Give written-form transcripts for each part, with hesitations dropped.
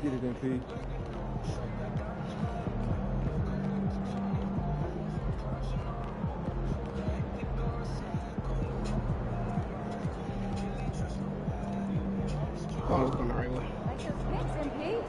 Get it, MP. Oh, I was going the right way. Like those picks, MP.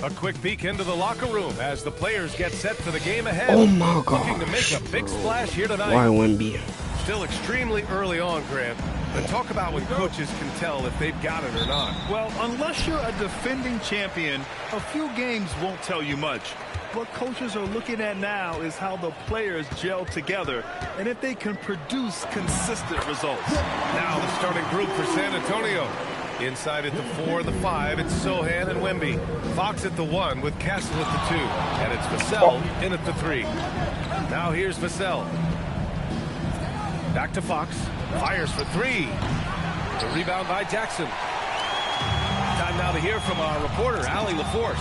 A quick peek into the locker room as the players get set for the game ahead. Oh my God! Looking to make a big splash here tonight. Why Wemby? Still extremely early on, Grant. But talk about when coaches can tell if they've got it or not. Well, unless you're a defending champion, a few games won't tell you much. What coaches are looking at now is how the players gel together and if they can produce consistent results. Now the starting group for San Antonio. Inside at the 4, the 5, it's Sohan and Wemby. Fox at the 1 with Castle at the 2. And it's Vassell in at the 3. Now here's Vassell. Back to Fox. Fires for 3. The rebound by Jackson. Time now to hear from our reporter, Allie LaForce.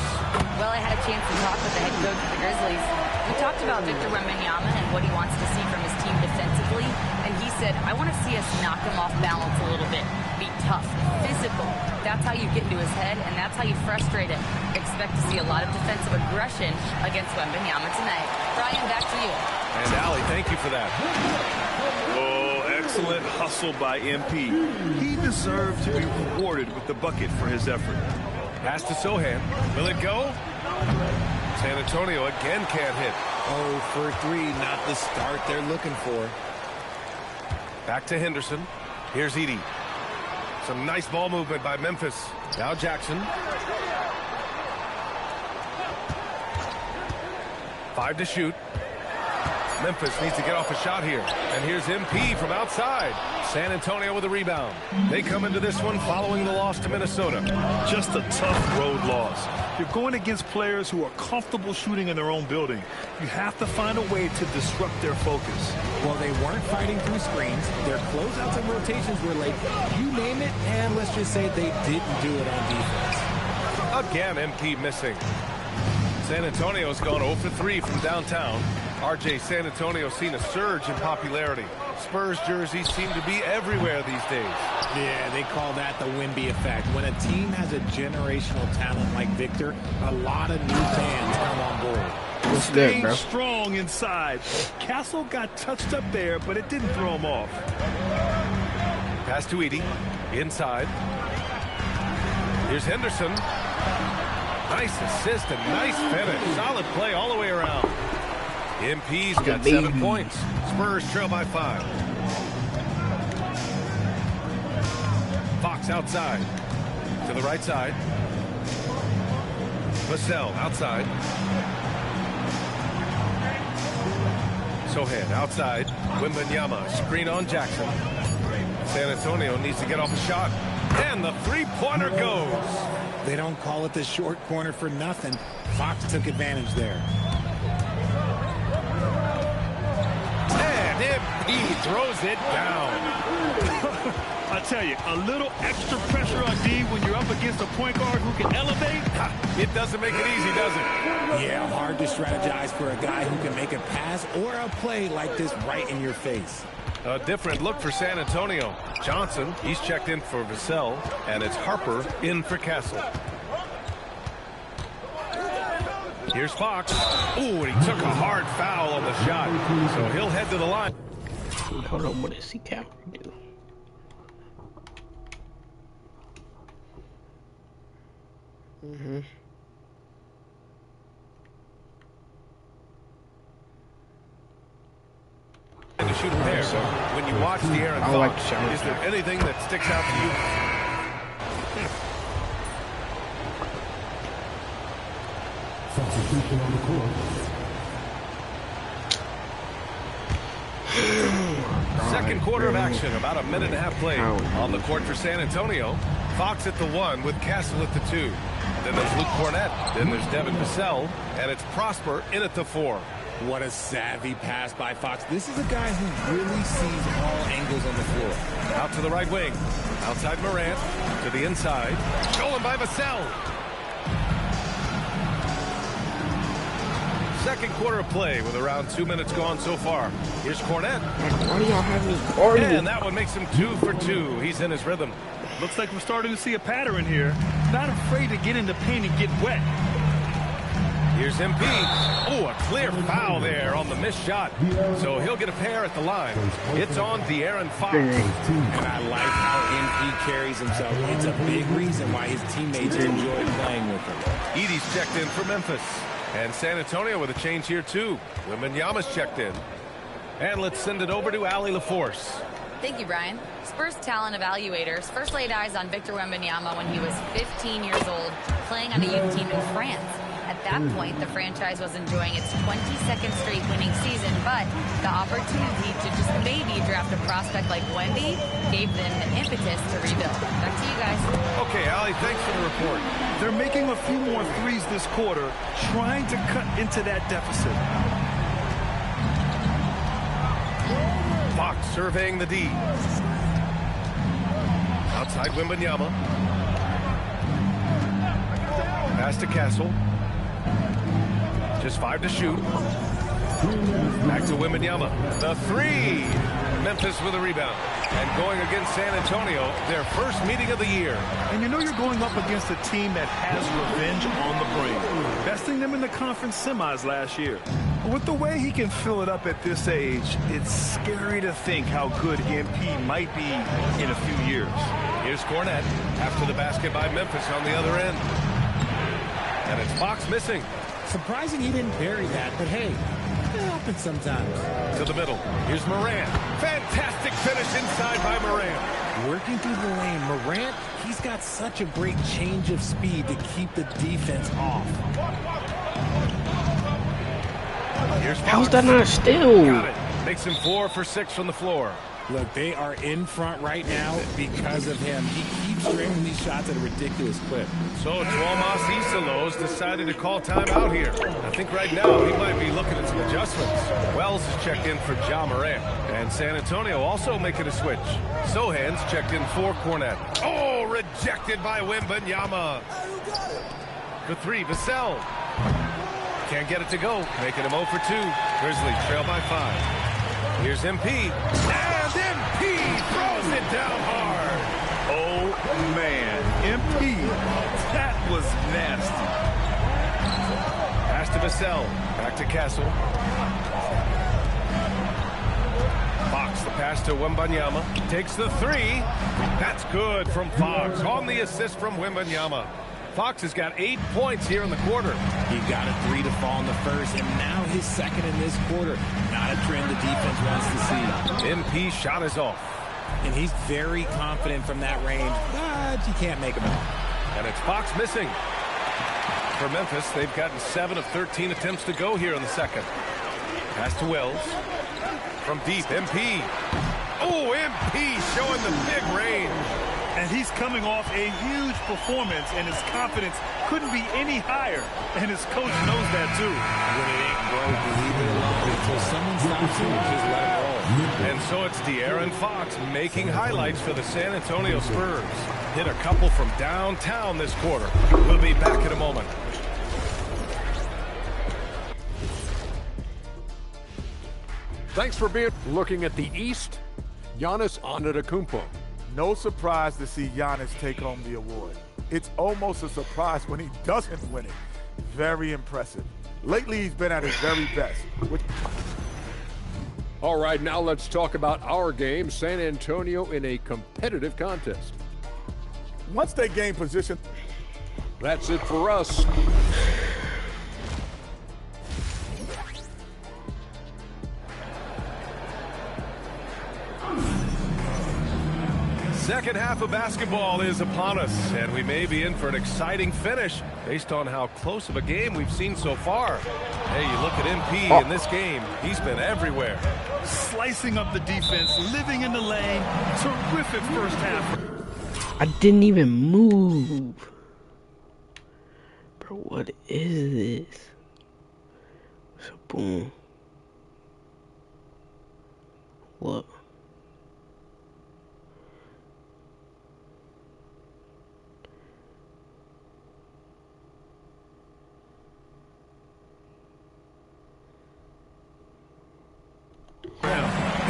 Well, I had a chance to talk with the head coach of the Grizzlies. We talked about Victor Wembanyama and what he wants to see from his team defensively. And he said, I want to see us knock him off balance a little bit. Be tough, physical. That's how you get into his head, and that's how you frustrate him. Expect to see a lot of defensive aggression against Wembanyama tonight. Brian, back to you. And Allie, thank you for that. Oh, excellent hustle by MP. He deserved to be rewarded with the bucket for his effort. Pass to Sohan. Will it go? San Antonio again can't hit. Oh, for 3, not the start they're looking for. Back to Henderson. Here's Edey. Some nice ball movement by Memphis. Now Jackson. 5 to shoot. Memphis needs to get off a shot here. And here's MP from outside. San Antonio with a rebound. They come into this one following the loss to Minnesota. Just a tough road loss. You're going against players who are comfortable shooting in their own building. You have to find a way to disrupt their focus. Well, they weren't fighting through screens. Their closeouts and rotations were late. You name it, and let's just say they didn't do it on defense. Again, MP missing. San Antonio's gone 0 for 3 from downtown. RJ, San Antonio's seen a surge in popularity. Spurs jerseys seem to be everywhere these days. Yeah, they call that the Wemby effect. When a team has a generational talent like Victor, a lot of new fans come on board. What's that, bro? Strong inside. Castle got touched up there, but it didn't throw him off. Pass to Edey. Inside. Here's Henderson. Nice assist and nice finish. Solid play all the way around. MP's got 7 points. Spurs trail by 5. Fox outside. To the right side. Vassell outside. Sohan outside. Wembanyama screen on Jackson. San Antonio needs to get off a shot. And the three-pointer goes. They don't call it the short corner for nothing. Fox took advantage there. And MP throws it down. I tell you, a little extra pressure on D when you're up against a point guard who can elevate. It doesn't make it easy, does it? Yeah, hard to strategize for a guy who can make a pass or a play like this right in your face. A different look for San Antonio. Johnson, he's checked in for Vassell, and it's Harper in for Castle. Here's Fox. Ooh, and he took a hard foul on the shot, so he'll head to the line. Hold on, what does he camera do? To shoot from there. So when you watch the Aaron Fox, is there anything that sticks out to you? Second quarter of action, about a minute and a half played. On the court for San Antonio, Fox at the 1 with Castle at the 2. Then there's Luke Cornett, then there's Devin Vassell, and it's Prosper in at the 4. What a savvy pass by Fox. This is a guy who really sees all angles on the floor. Out to the right wing. Outside Morant. To the inside. Stolen by Vassell. Second quarter of play with around 2 minutes gone so far. Here's Cornett. Why do y'all have me guarding? And that one makes him 2 for 2. He's in his rhythm. Looks like we're starting to see a pattern here. Not afraid to get in the paint and get wet. Here's MP. Oh, a clear foul there on the missed shot. So he'll get a pair at the line. It's on De'Aaron Fox. And I like how MP carries himself. It's a big reason why his teammates enjoy playing with him. Edie's checked in for Memphis. And San Antonio with a change here, too. Wembanyama's checked in. And let's send it over to Allie LaForce. Thank you, Brian. Spurs talent evaluators first laid eyes on Victor Wembanyama when he was 15 years old, playing on a youth team in France. At that point, the franchise was enjoying its 22nd straight winning season, but the opportunity to just maybe draft a prospect like Wemby gave them the impetus to rebuild. Back to you guys. Okay, Allie, thanks for the report. They're making a few more threes this quarter, trying to cut into that deficit. Fox surveying the D. Outside Wembanyama. Pass to Castle. Just 5 to shoot. Back to Wembanyama. The 3. Memphis with a rebound. And going against San Antonio, their first meeting of the year. And you know you're going up against a team that has revenge on the brain, besting them in the conference semis last year. With the way he can fill it up at this age, it's scary to think how good MP might be in a few years. Here's Cornett after the basket by Memphis on the other end. And it's Fox missing. Surprising he didn't bury that, but hey, it happens sometimes. To the middle. Here's Morant. Fantastic finish inside by Morant. Working through the lane, Morant, he's got such a great change of speed to keep the defense off. Here's Fox. How's that not still? Got it. Makes him 4 for 6 from the floor. Look, they are in front right now because of him. He keeps draining these shots at a ridiculous clip. So Tuomas Isalos decided to call timeout here. I think right now he might be looking at some adjustments. Wells is checked in for Ja Morant. And San Antonio also making a switch. Sohan's checked in for Cornett. Oh, rejected by Wembanyama. The 3, Vassell. Can't get it to go. Making him 0 for 2. Grizzlies trail by 5. Here's MP. And MP throws it down hard. Oh, man. MP, that was nasty. Pass to Vassell. Back to Castle. Fox, the pass to Wembanyama. Takes the 3. That's good from Fox. On the assist from Wembanyama. Fox has got 8 points here in the quarter. He got a 3 to fall in the first, and now his second in this quarter. Not a trend the defense wants to see. MP shot is off. And he's very confident from that range, but you can't make him out. And it's Fox missing. For Memphis, they've gotten 7 of 13 attempts to go here in the second. Pass to Wells. From deep, MP. Oh, MP showing the big range. And he's coming off a huge performance, and his confidence couldn't be any higher. And his coach knows that, too. When it ain't broke, leave it alone until someone stops him and just let it roll. And so it's De'Aaron Fox making highlights for the San Antonio Spurs. Hit a couple from downtown this quarter. We'll be back in a moment. Thanks for being looking at the East. Giannis Antetokounmpo. No surprise to see Giannis take home the award. It's almost a surprise when he doesn't win it. Very impressive. Lately, he's been at his very best. All right, now let's talk about our game, San Antonio in a competitive contest. Once they gain position, that's it for us. Second half of basketball is upon us, and we may be in for an exciting finish based on how close of a game we've seen so far. Hey, you look at MP in this game, he's been everywhere. Slicing up the defense, living in the lane. Terrific first half. I didn't even move. Bro, what is this? So, boom. Look.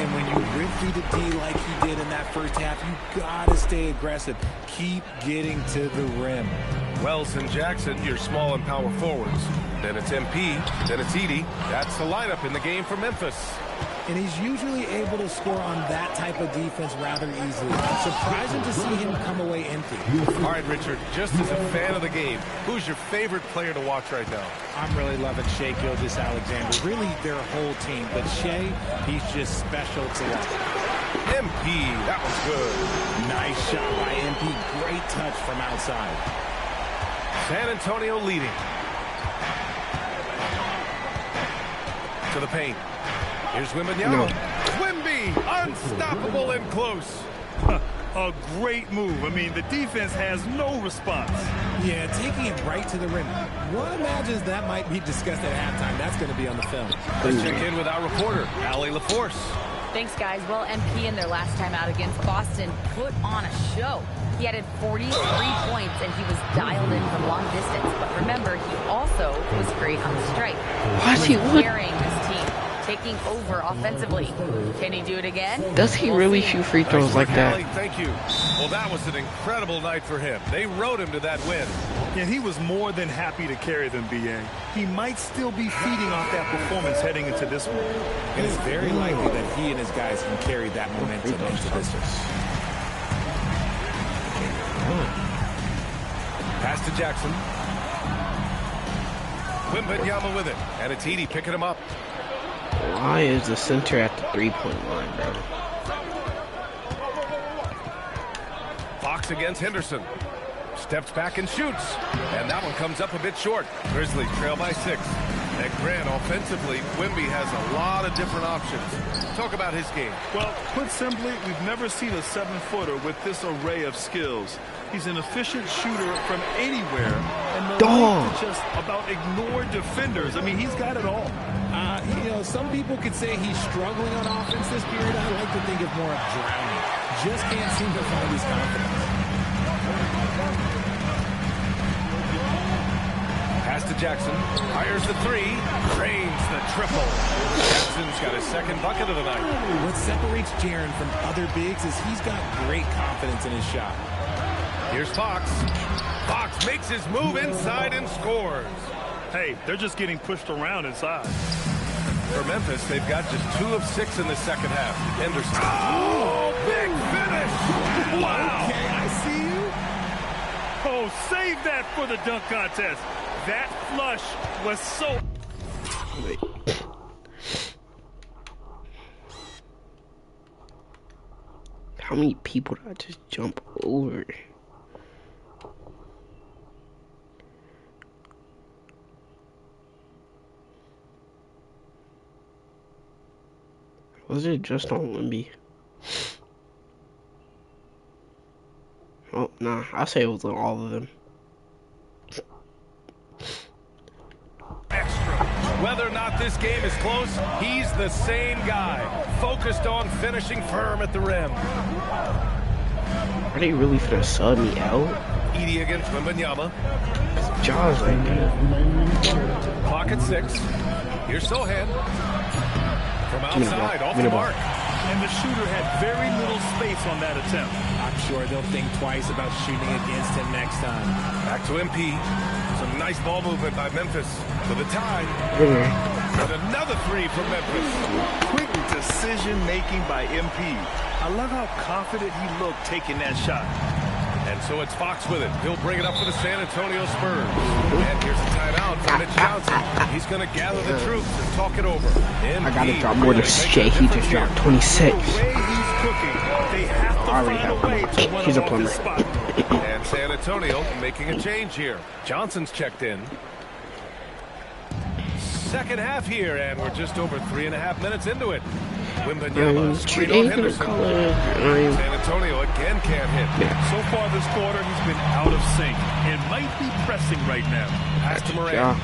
And when you rip through the D like he did in that first half, you gotta stay aggressive. Keep getting to the rim. Wells and Jackson, your small and power forwards. Then it's MP, then it's Edey. That's the lineup in the game for Memphis. And he's usually able to score on that type of defense rather easily. Surprising to see him come away empty. All right, Richard, just as a fan of the game, who's your favorite player to watch right now? I'm really loving Shai Gilgeous-Alexander. Really their whole team. But Shai, he's just special to watch. MP, that was good. Nice shot by MP. Great touch from outside. San Antonio leading. To the paint. Here's Wembanyama. Wemby, unstoppable and close. A great move. I mean, the defense has no response. Yeah, taking it right to the rim. One imagines that might be discussed at halftime. That's going to be on the film. Let's check in with our reporter, Allie LaForce. Thanks, guys. Well, MP in their last time out against Boston put on a show. He added 43 points, and he was dialed in from long distance. But remember, he also was great on the strike. He was carrying this team, taking over offensively. Can he do it again? Does he really shoot free throws like that? Allie, thank you. Well, that was an incredible night for him. They rode him to that win. And he was more than happy to carry them, BA. He might still be feeding off that performance heading into this one. And it's very likely that he and his guys can carry that momentum into this one. Pass to Jackson. Wembanyama with it. And it's Edey picking him up. Why is the center at the three-point line, bro? Fox against Henderson. Steps back and shoots. And that one comes up a bit short. Grizzlies trail by 6. And Grant, offensively, Wemby has a lot of different options. Talk about his game. Well, put simply, we've never seen a 7-footer with this array of skills. He's an efficient shooter from anywhere, and the league is just about ignore defenders. I mean, he's got it all. You know, some people could say he's struggling on offense this period. I like to think of more of drowning. Just can't seem to find his confidence. Pass to Jackson. Fires the 3. Drains the triple. Jackson's got his second bucket of the night. What separates Jaren from other bigs is he's got great confidence in his shot. Here's Fox. Fox makes his move inside and scores. Hey, they're just getting pushed around inside. For Memphis, they've got just 2 of 6 in the second half. Henderson. Oh, big finish. Wow. Okay, I see you. Oh, save that for the dunk contest. That flush was so... Wait. How many people did I just jump over? Was it just on Wemby? Oh, nah. I'll say it was on all of them. Extra. Whether or not this game is close, he's the same guy. Focused on finishing firm at the rim. Are they really finna sub me out? Edey against Wembanyama. Jaws like that. Clock at 6. Here's Sohan. From outside, off the mark. And the shooter had very little space on that attempt. I'm sure they'll think twice about shooting against him next time. Back to MP. Some nice ball movement by Memphis. To the tie. And another 3 from Memphis. Quick decision-making by MP. I love how confident he looked taking that shot. And so it's Fox with it. He'll bring it up for the San Antonio Spurs. And here's a timeout from Mitch Johnson. He's going to gather the troops and talk it over. I gotta drop more than Shai. He just dropped 26. The way he's cooking, they have I already have him. He's a plumber. And San Antonio making a change here. Johnson's checked in. Second half here, and we're just over 3.5 minutes into it. Wembanyama screen on Henderson. San Antonio again can't hit. So far this quarter, he's been out of sync and might be pressing right now. Pass to Moran.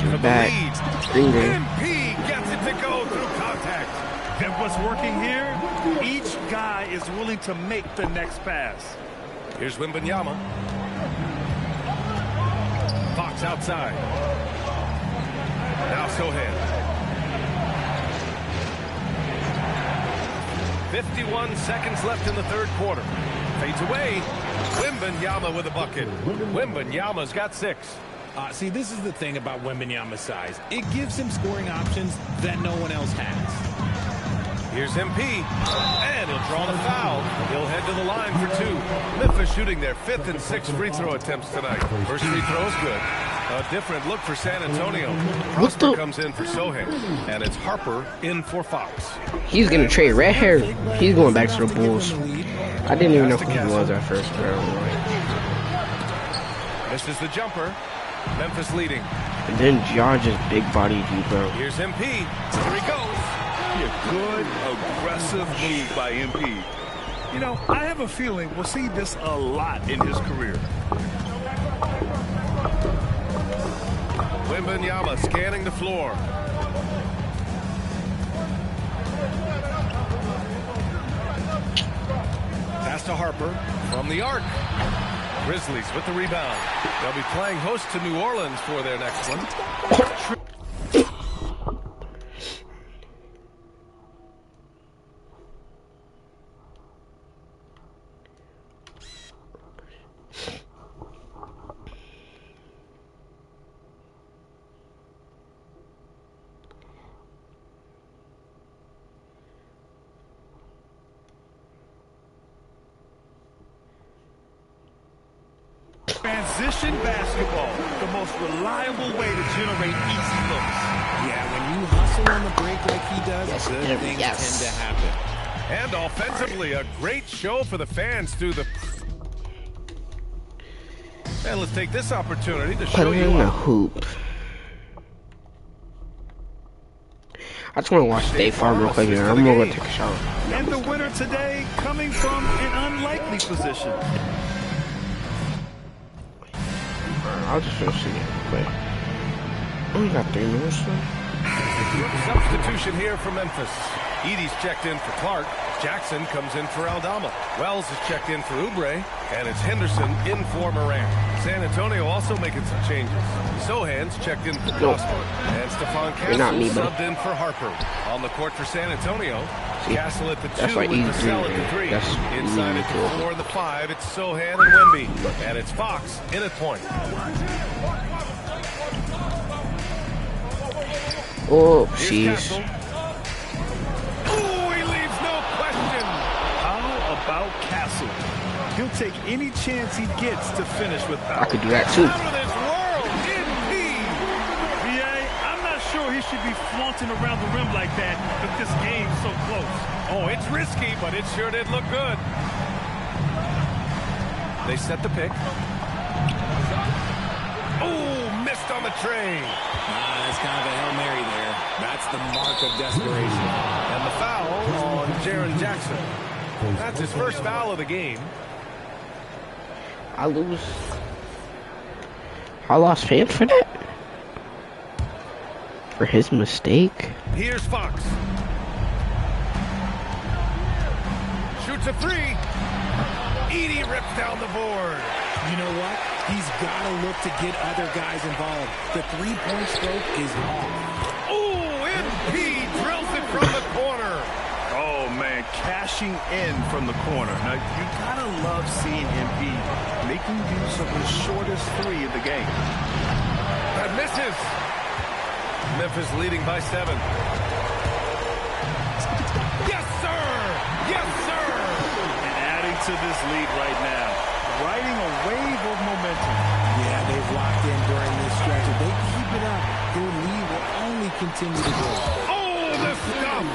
Give it back. MP gets it to go through contact. And what's working here? Each guy is willing to make the next pass. Here's Wembanyama. Fox outside. Now Sohan. 51 seconds left in the third quarter. Fades away. Wembanyama with a bucket. Wembanyama's got 6. See, this is the thing about Wembanyama's size. It gives him scoring options that no one else has. Here's MP, and he'll draw the foul. He'll head to the line for 2. Memphis shooting their 5th and 6th free throw attempts tonight. First free throw is good. A different look for San Antonio. Prosper comes in for Sohan, and it's Harper in for Fox. He's gonna trade red hair. He's going back to the Bulls. I didn't even know who he was at first, but I don't know. Misses the jumper. Memphis leading. And then George's big body bro. Here's MP. Here he goes. A good, aggressive move by MP. You know, I have a feeling we'll see this a lot in his career. Wembanyama scanning the floor. Pass to Harper from the arc. Grizzlies with the rebound. They'll be playing host to New Orleans for their next one. Transition basketball, the most reliable way to generate easy looks. Yeah, when you hustle on the break like he does, good things tend to happen. And offensively, a great show for the fans through the... And let's take this opportunity to show you a hoop. I just want to watch Jay4g real quick, and I'm gonna go take a shower. And the winner today coming from an unlikely position. I'll just finish it real quick. Only got 3 minutes left. Substitution here for Memphis. Edey's checked in for Clark. Jackson comes in for Aldama. Wells is checked in for Oubre. And it's Henderson in for Moran. San Antonio also making some changes. Sohan's checked in for Prosper. And Stephon Castle subbed in for Harper. On the court for San Antonio. Castle at the 2 with Vassell at the 3. Inside at the 4 and the 5, it's Sohan and Wemby. And it's Fox in at point. Oh, jeez. Oh, he leaves no question. How about Castle? He'll take any chance he gets to finish with power. I could do that too. Out of this world, indeed. VA, I'm not sure he should be flaunting around the rim like that with this game so close. Oh, it's risky, but it sure did look good. They set the pick. Oh, missed on the tray. That's kind of a Hail Mary there. That's the mark of desperation. And the foul on Jaren Jackson. That's his first foul of the game. I lose. I lost fans for that? For his mistake? Here's Fox. Shoots a 3. Edey rips down the board. You know what? He's got to look to get other guys involved. The three-point stroke is off. Oh, MP drills it from the corner. Oh, man, cashing in from the corner. Now, you got to love seeing MP making use of the shortest 3 in the game. That misses. Memphis leading by 7. Yes, sir! Yes, sir! And adding to this lead right now, riding a wave of momentum. Yeah, they've locked in during this stretch. If they keep it up, their lead will only continue to grow. Oh, the stuff!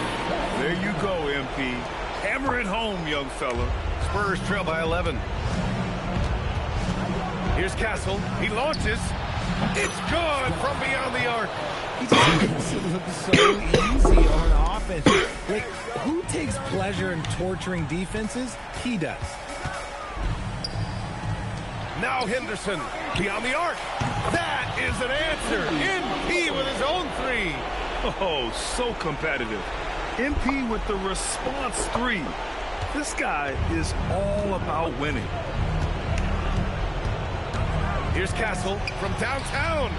There you go, MP. Hammer it home, young fella. Spurs trail by 11. Here's Castle. He launches. It's good from beyond the arc. He just makes it look so easy on offense. Like, who takes pleasure in torturing defenses? He does. Now Henderson beyond the arc. That is an answer. MP with his own three. Oh, so competitive. MP with the response three. This guy is all about winning. Here's Castle from downtown.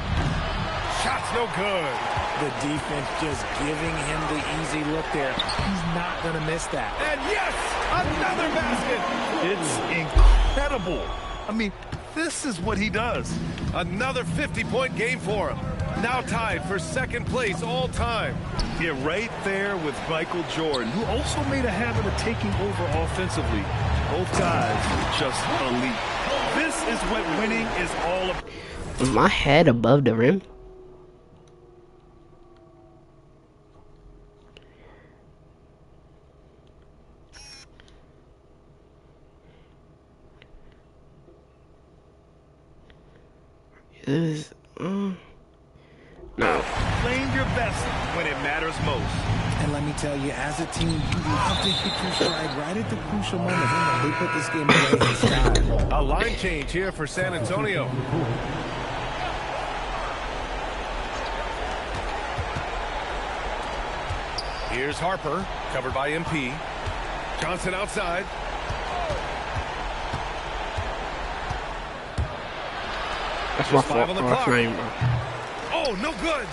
Shot's no good. The defense just giving him the easy look there. He's not going to miss that. And yes, another basket. It's incredible. I mean, this is what he does. Another 50-point game for him. Now tied for second place all time. Yeah, right there with Michael Jordan, who also made a habit of taking over offensively. Both guys just elite. This is what winning is all about. Was my head above the rim? No. Playing your best when it matters most. And let me tell you, as a team, you have to hit your stride right at the crucial moment. They put this game away in style. A line change here for San Antonio. Here's Harper, covered by MP. Johnson outside. That's my fault. Oh, no good.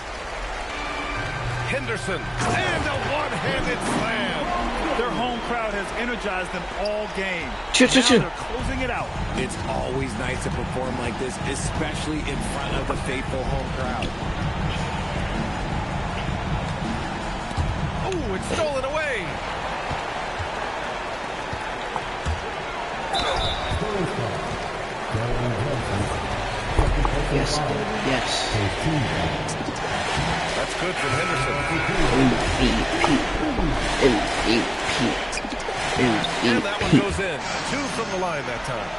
Henderson, and a one-handed slam. Their home crowd has energized them all game. Now they're closing it out. It's always nice to perform like this, especially in front of the faithful home crowd. Oh, it's stolen away. Yes, yes. That's good from Henderson. And that one goes in. 2 from the line that time.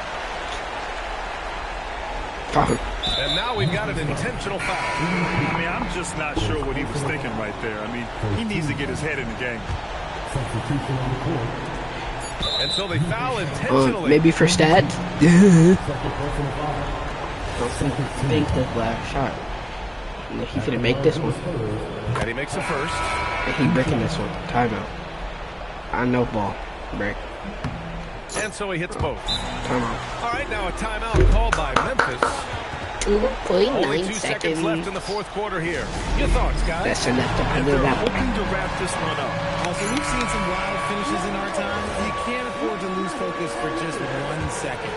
And now we've got an intentional foul. I mean, I'm just not sure what he was thinking right there. I mean, he needs to get his head in the game. And so they foul intentionally. Maybe for stats. Don't think this last shot. He finna make this one. And he makes the first. And he breaking this one. Timeout. I know ball. Break. And so he hits both. Timeout. All right, now a timeout called by Memphis. 2.9 Only 2 seconds left in the fourth quarter here. Your thoughts, guys? That's enough to And cover they're that hoping one. to wrap this one up. Also, we've seen some wild finishes in our time. You can't afford to lose focus for just 1 second.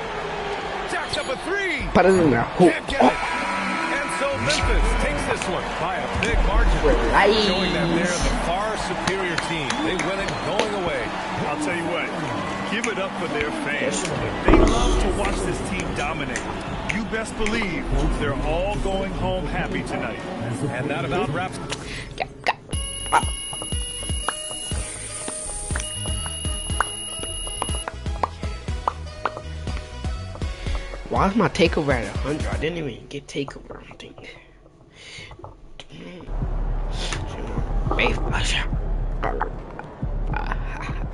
Jacks up a 3. Put it in there. Can't get it. And so Memphis takes this one by a big margin. Showing that they're the far superior team. They win it going away. I'll tell you what, give it up for their fans. They love to watch this team dominate. You best believe they're all going home happy tonight. And that about wraps. Why is my takeover at 100? I didn't even get takeover, I don't think.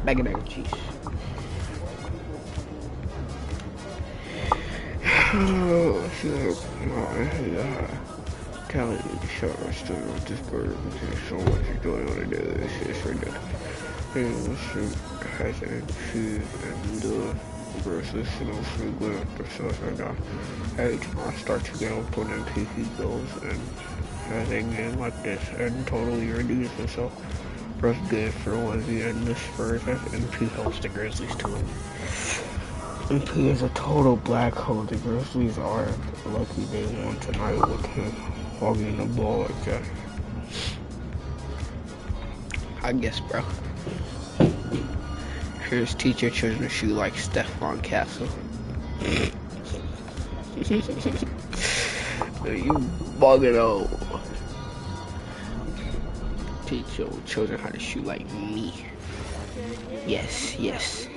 Bag of egg and cheese. Callie shot my story with this bird because so much is going on in there. It's right there. And has an food and versus going up the source right now. Every time I start to get on putting PC goals and having game like this and totally reduce myself. First good for 1v and the Spurs as MP helps the Grizzlies too. MP is a total black hole. The Grizzlies are lucky they won tonight with him hogging the ball like that. I guess, bro. Here's teacher children to shoot like Stephon Castle. You bugging out. Teach your children how to shoot like me. Yes, yes.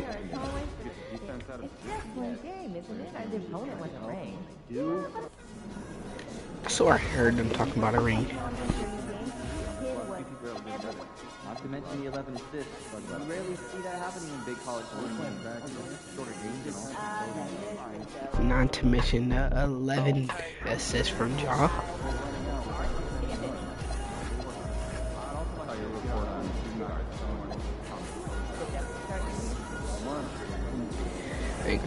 So I heard them talking about a ring. Not to mention the 11 assists, but you rarely see that happening in big college shorter games and all. Not to mention the 11 assists from Ja. Like,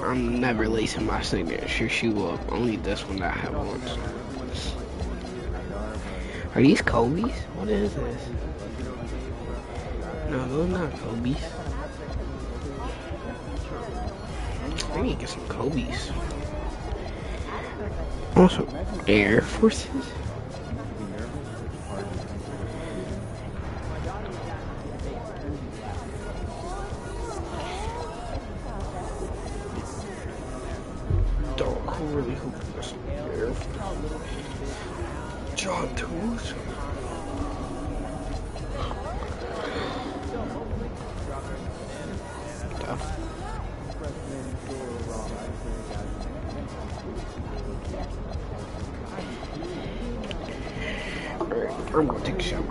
I'm never lacing my signature shoe up. Only this one that I have on. Are these Kobe's? What is this? No, those are not Kobe's. I need to get some Kobe's. Also, Air Forces. I really hope there's some Air Forces. John Tools. Alright, I'm gonna take a shower.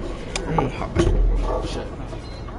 I'm gonna hop back. Shit.